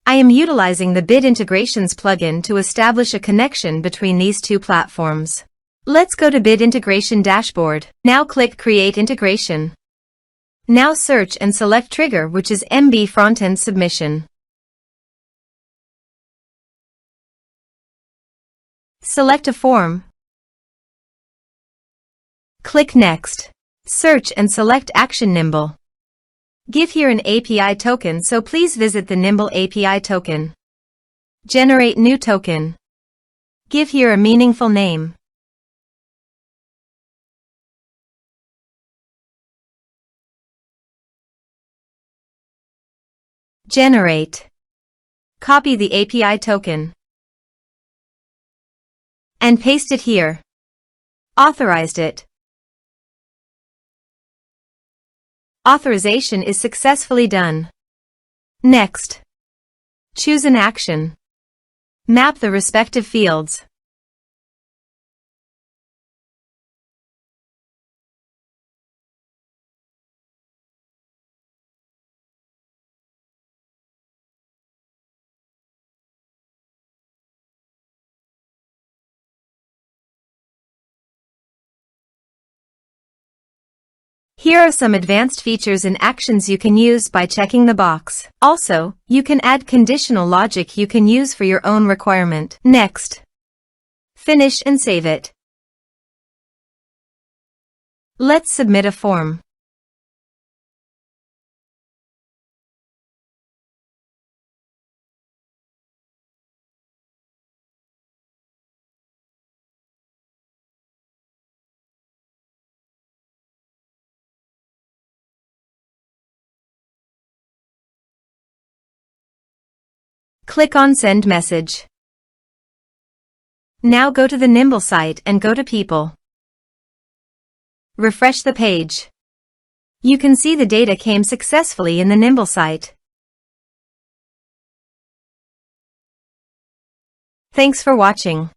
I am utilizing the Bit Integrations plugin to establish a connection between these two platforms. Let's go to Bit Integration Dashboard. Now click Create Integration. Now search and select trigger, which is MB Frontend Submission. Select a form. Click Next. Search and select Action Nimble. Give here an API token, so please visit the Nimble API token. Generate new token. Give here a meaningful name. Generate. Copy the API token and paste it here. Authorized it. Authorization is successfully done. Next. Choose an action. Map the respective fields. Here are some advanced features and actions you can use by checking the box. Also, you can add conditional logic you can use for your own requirement. Next. Finish and save it. Let's submit a form. Click on Send Message. Now go to the Nimble site and go to People. Refresh the page. You can see the data came successfully in the Nimble site. Thanks for watching.